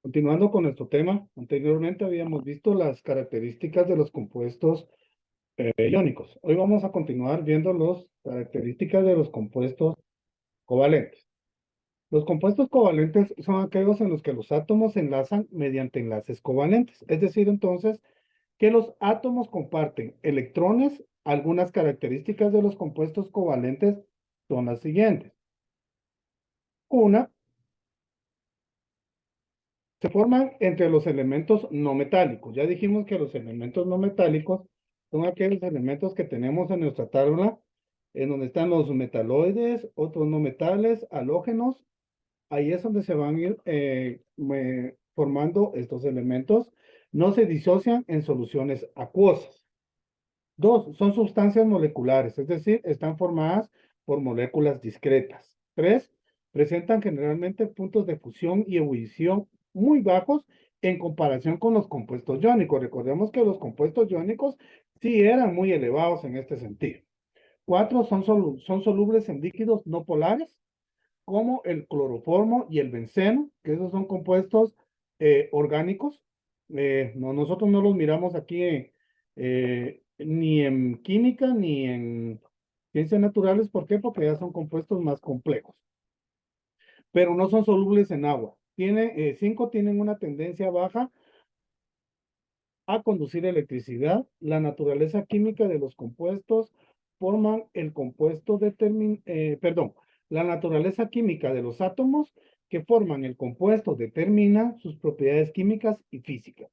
Continuando con nuestro tema, anteriormente habíamos visto las características de los compuestos iónicos. Hoy vamos a continuar viendo las características de los compuestos covalentes. Los compuestos covalentes son aquellos en los que los átomos se enlazan mediante enlaces covalentes. Es decir, entonces, que los átomos comparten electrones. Algunas características de los compuestos covalentes son las siguientes. Una, se forman entre los elementos no metálicos. Ya dijimos que los elementos no metálicos son aquellos elementos que tenemos en nuestra tabla, en donde están los metaloides, otros no metales, halógenos. Ahí es donde se van a ir formando estos elementos. No se disocian en soluciones acuosas. Dos, son sustancias moleculares, es decir, están formadas por moléculas discretas. Tres, presentan generalmente puntos de fusión y ebullición muy bajos en comparación con los compuestos iónicos. Recordemos que los compuestos iónicos sí eran muy elevados en este sentido. Cuatro, son solubles en líquidos no polares, como el cloroformo y el benceno, que esos son compuestos orgánicos. Nosotros no los miramos aquí ni en química ni en ciencias naturales. ¿Por qué? Porque ya son compuestos más complejos, pero no son solubles en agua. Cinco tienen una tendencia baja a conducir electricidad. La naturaleza química de los compuestos forman el compuesto la naturaleza química de los átomos que forman el compuesto determina sus propiedades químicas y físicas.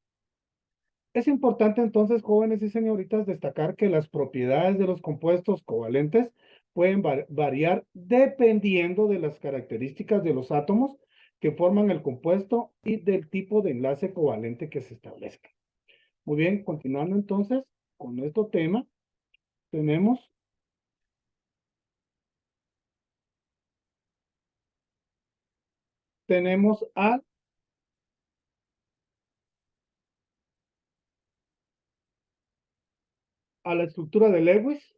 Es importante entonces, jóvenes y señoritas, destacar que las propiedades de los compuestos covalentes pueden variar dependiendo de las características de los átomos que forman el compuesto y del tipo de enlace covalente que se establezca. Muy bien, continuando entonces con nuestro tema, tenemos a la estructura de Lewis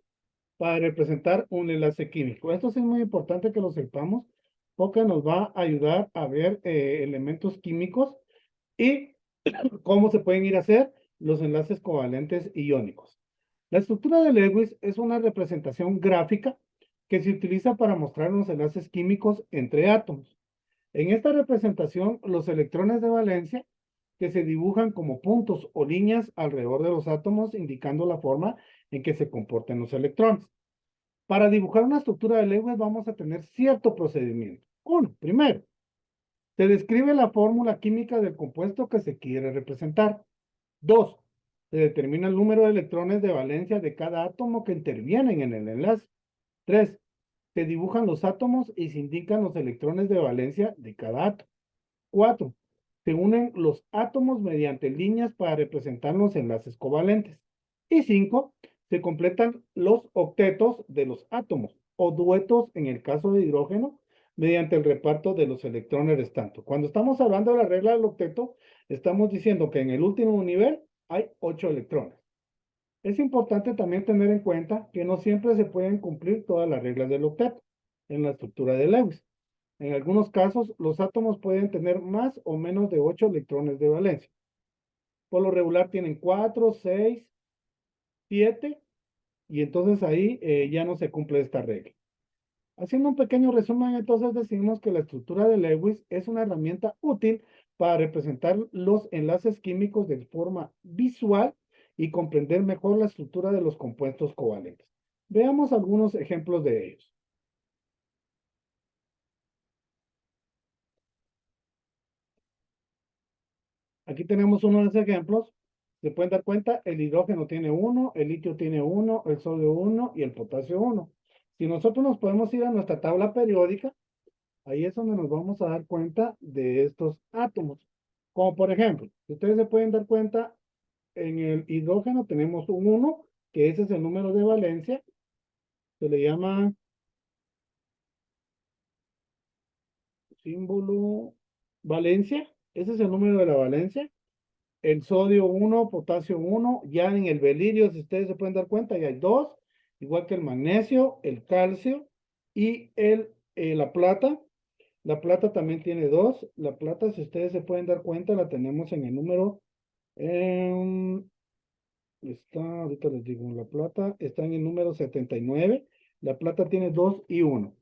para representar un enlace químico. Esto sí es muy importante que lo sepamos porque nos va a ayudar a ver elementos químicos y cómo se pueden ir a hacer los enlaces covalentes iónicos. La estructura de Lewis es una representación gráfica que se utiliza para mostrar los enlaces químicos entre átomos. En esta representación, los electrones de valencia que se dibujan como puntos o líneas alrededor de los átomos, indicando la forma en que se comportan los electrones. Para dibujar una estructura de Lewis vamos a tener cierto procedimiento. Uno, primero, se describe la fórmula química del compuesto que se quiere representar. Dos, se determina el número de electrones de valencia de cada átomo que intervienen en el enlace. Tres, se dibujan los átomos y se indican los electrones de valencia de cada átomo. Cuatro, se unen los átomos mediante líneas para representar los enlaces covalentes. Y cinco, se completan los octetos de los átomos o duetos en el caso de hidrógeno mediante el reparto de los electrones restantes. Cuando estamos hablando de la regla del octeto, estamos diciendo que en el último nivel hay 8 electrones. Es importante también tener en cuenta que no siempre se pueden cumplir todas las reglas del octeto en la estructura de Lewis. En algunos casos, los átomos pueden tener más o menos de 8 electrones de valencia. Por lo regular tienen 4, 6, 7, y entonces ahí ya no se cumple esta regla. Haciendo un pequeño resumen, entonces decimos que la estructura de Lewis es una herramienta útil para representar los enlaces químicos de forma visual y comprender mejor la estructura de los compuestos covalentes. Veamos algunos ejemplos de ellos. Aquí tenemos uno de los ejemplos. Se pueden dar cuenta, el hidrógeno tiene 1, el litio tiene 1, el sodio 1 y el potasio 1. Si nosotros nos podemos ir a nuestra tabla periódica, ahí es donde nos vamos a dar cuenta de estos átomos. Como por ejemplo, si ustedes se pueden dar cuenta, en el hidrógeno tenemos un 1, que ese es el número de valencia. Se le llama símbolo valencia. Ese es el número de la valencia. El sodio 1, potasio 1, ya en el belirio, si ustedes se pueden dar cuenta, ya hay 2, igual que el magnesio, el calcio y la plata. La plata también tiene 2. La plata, si ustedes se pueden dar cuenta, la tenemos en el número. em, ahorita les digo, la plata está en el número 79. La plata tiene 2 y 1.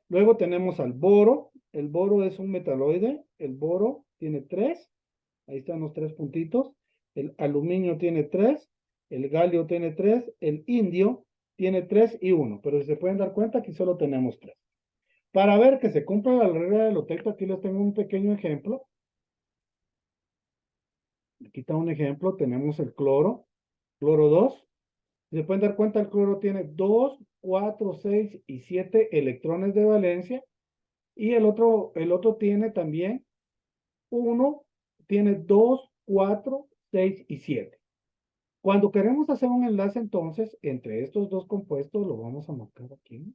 Luego tenemos al boro. El boro es un metaloide. El boro tiene 3. Ahí están los 3 puntitos. El aluminio tiene 3. El galio tiene 3. El indio tiene 3 y 1. Pero si se pueden dar cuenta, aquí solo tenemos 3. Para ver que se cumpla la regla de Lotecta, aquí les tengo un pequeño ejemplo. Aquí está un ejemplo. Tenemos el cloro. Cloro 2. Si se pueden dar cuenta, el cloro tiene 2, 4, 6 y 7 electrones de valencia. Y el otro tiene también 1, tiene 2, 4, 6 y 7. Cuando queremos hacer un enlace entonces entre estos dos compuestos, lo vamos a marcar aquí.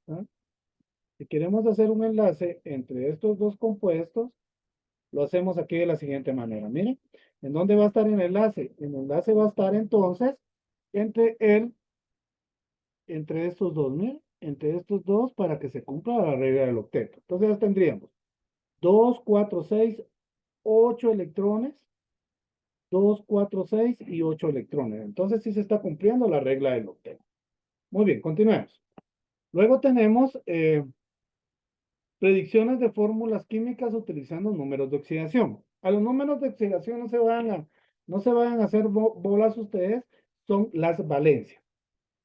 ¿Ah? Si queremos hacer un enlace entre estos dos compuestos, lo hacemos aquí de la siguiente manera. Miren, ¿en dónde va a estar el enlace? El enlace va a estar entonces entre entre estos dos, miren, entre estos dos para que se cumpla la regla del octeto. Entonces ya tendríamos 2, 4, 6, 8 electrones, 2, 4, 6 y 8 electrones. Entonces sí se está cumpliendo la regla del octeto. Muy bien, continuemos. Luego tenemos predicciones de fórmulas químicas utilizando números de oxidación. A los números de oxidación no se vayan a hacer bolas ustedes, son las valencias.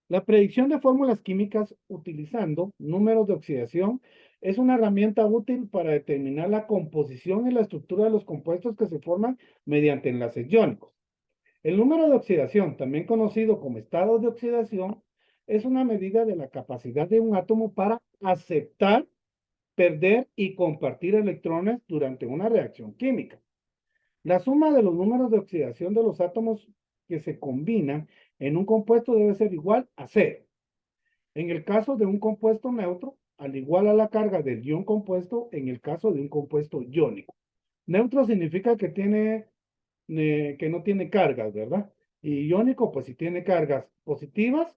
La predicción de fórmulas químicas utilizando números de oxidación es una herramienta útil para determinar la composición y la estructura de los compuestos que se forman mediante enlaces iónicos. El número de oxidación, también conocido como estado de oxidación, es una medida de la capacidad de un átomo para aceptar, perder y compartir electrones durante una reacción química. La suma de los números de oxidación de los átomos que se combinan en un compuesto debe ser igual a 0. En el caso de un compuesto neutro, al igual a la carga del ion compuesto en el caso de un compuesto iónico. Neutro significa que no tiene cargas, ¿verdad? Y iónico, pues si tiene cargas positivas,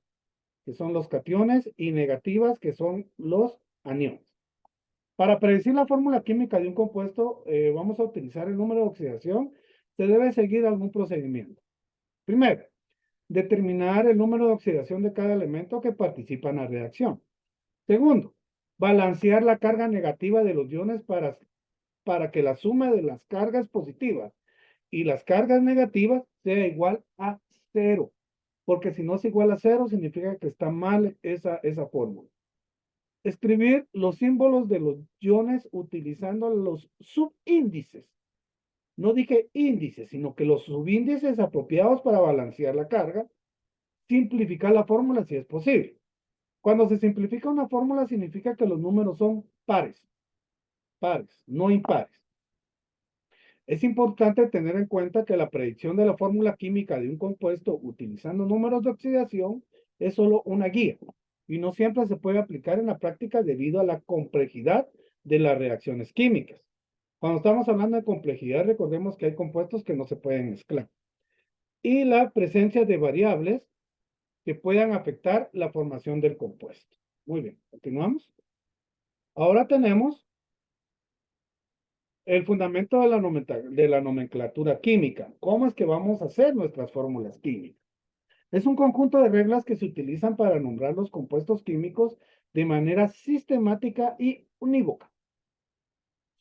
que son los cationes, y negativas, que son los aniones. Para predecir la fórmula química de un compuesto, vamos a utilizar el número de oxidación. Se debe seguir algún procedimiento. Primero, determinar el número de oxidación de cada elemento que participa en la reacción. Segundo, balancear la carga negativa de los iones para que la suma de las cargas positivas y las cargas negativas sea igual a 0. Porque si no es igual a 0, significa que está mal esa fórmula. Escribir los símbolos de los iones utilizando los subíndices. No dije índices, sino que los subíndices apropiados para balancear la carga. Simplificar la fórmula si es posible. Cuando se simplifica una fórmula significa que los números son pares, no impares. Es importante tener en cuenta que la predicción de la fórmula química de un compuesto utilizando números de oxidación es solo una guía y no siempre se puede aplicar en la práctica debido a la complejidad de las reacciones químicas. Cuando estamos hablando de complejidad, recordemos que hay compuestos que no se pueden mezclar. Y la presencia de variables que puedan afectar la formación del compuesto. Muy bien, continuamos. Ahora tenemos el fundamento de la nomenclatura química. ¿Cómo es que vamos a hacer nuestras fórmulas químicas? Es un conjunto de reglas que se utilizan para nombrar los compuestos químicos de manera sistemática y unívoca.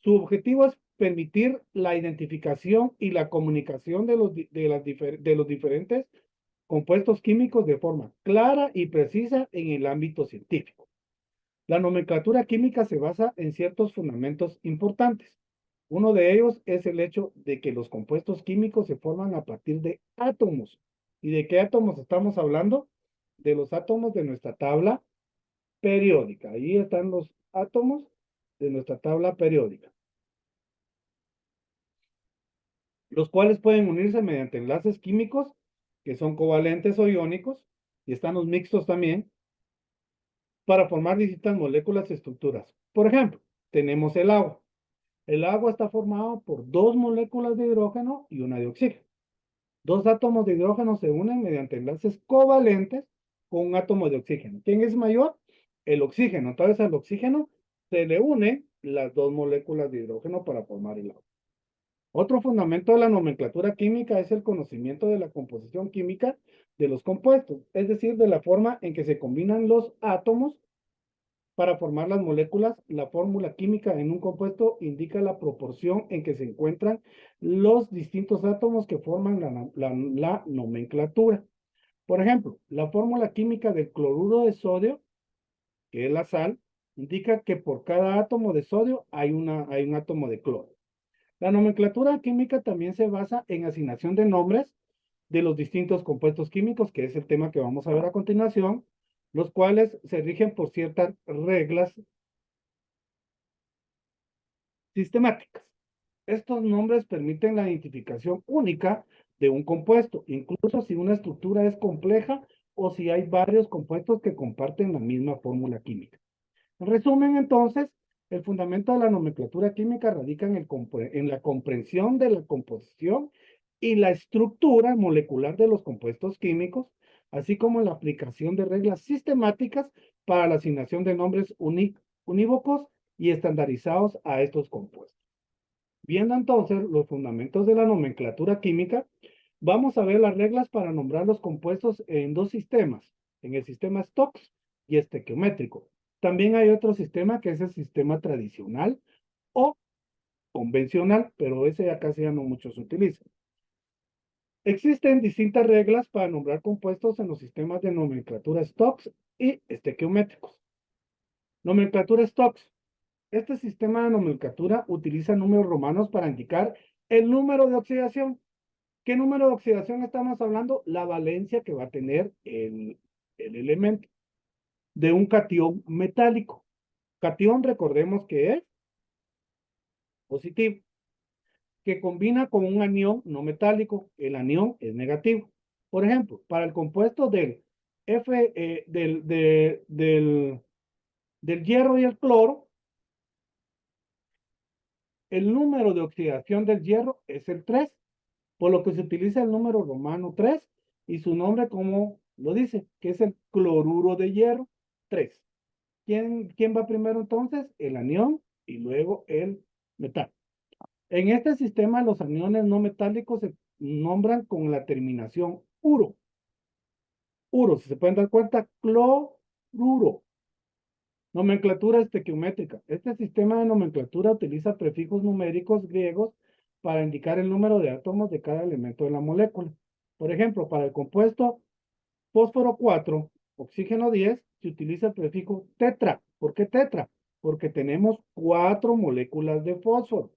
Su objetivo es permitir la identificación y la comunicación de los diferentes compuestos químicos de forma clara y precisa en el ámbito científico. La nomenclatura química se basa en ciertos fundamentos importantes. Uno de ellos es el hecho de que los compuestos químicos se forman a partir de átomos. ¿Y de qué átomos estamos hablando? De los átomos de nuestra tabla periódica. Ahí están los átomos de nuestra tabla periódica, los cuales pueden unirse mediante enlaces químicos que son covalentes o iónicos, y están los mixtos también, para formar distintas moléculas y estructuras. Por ejemplo, tenemos el agua. El agua está formado por 2 moléculas de hidrógeno y una de oxígeno. Dos átomos de hidrógeno se unen mediante enlaces covalentes con un átomo de oxígeno. ¿Quién es mayor? El oxígeno. Entonces al oxígeno se le unen las dos moléculas de hidrógeno para formar el agua. Otro fundamento de la nomenclatura química es el conocimiento de la composición química de los compuestos, es decir, de la forma en que se combinan los átomos para formar las moléculas. La fórmula química en un compuesto indica la proporción en que se encuentran los distintos átomos que forman la nomenclatura. Por ejemplo, la fórmula química del cloruro de sodio, que es la sal, indica que por cada átomo de sodio hay un átomo de cloro. La nomenclatura química también se basa en asignación de nombres de los distintos compuestos químicos, que es el tema que vamos a ver a continuación, los cuales se rigen por ciertas reglas sistemáticas. Estos nombres permiten la identificación única de un compuesto, incluso si una estructura es compleja o si hay varios compuestos que comparten la misma fórmula química. En resumen, entonces, el fundamento de la nomenclatura química radica en la comprensión de la composición y la estructura molecular de los compuestos químicos, así como en la aplicación de reglas sistemáticas para la asignación de nombres unívocos y estandarizados a estos compuestos. Viendo entonces los fundamentos de la nomenclatura química, vamos a ver las reglas para nombrar los compuestos en dos sistemas, en el sistema Stokes y estequiométrico. También hay otro sistema que es el sistema tradicional o convencional, pero ese acá ya no mucho se utiliza. Existen distintas reglas para nombrar compuestos en los sistemas de nomenclatura Stokes y estequiométricos. Nomenclatura Stokes. Este sistema de nomenclatura utiliza números romanos para indicar el número de oxidación. ¿Qué número de oxidación estamos hablando? La valencia que va a tener el elemento de un catión metálico. Catión, recordemos que es positivo, que combina con un anión no metálico. El anión es negativo. Por ejemplo, para el compuesto del hierro y el cloro, el número de oxidación del hierro es el 3, por lo que se utiliza el número romano 3 y su nombre como lo dice, que es el cloruro de hierro 3. ¿Quién va primero entonces? El anión y luego el metal. En este sistema los aniones no metálicos se nombran con la terminación uro. Uro, si se pueden dar cuenta, cloruro. Nomenclatura estequiométrica. Este sistema de nomenclatura utiliza prefijos numéricos griegos para indicar el número de átomos de cada elemento de la molécula. Por ejemplo, para el compuesto fósforo 4, oxígeno 10, se utiliza el prefijo tetra. ¿Por qué tetra? Porque tenemos 4 moléculas de fósforo.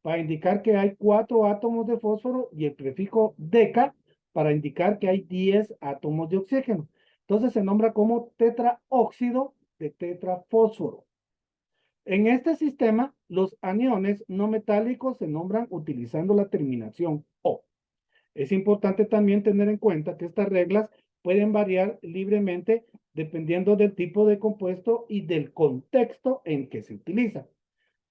Para indicar que hay 4 átomos de fósforo y el prefijo deca para indicar que hay 10 átomos de oxígeno. Entonces se nombra como tetraóxido de tetrafósforo. En este sistema, los aniones no metálicos se nombran utilizando la terminación O. Es importante también tener en cuenta que estas reglas pueden variar libremente dependiendo del tipo de compuesto y del contexto en que se utiliza.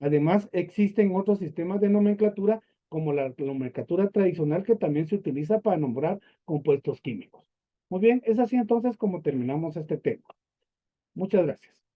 Además, existen otros sistemas de nomenclatura como la nomenclatura tradicional que también se utiliza para nombrar compuestos químicos. Muy bien, es así entonces como terminamos este tema. Muchas gracias.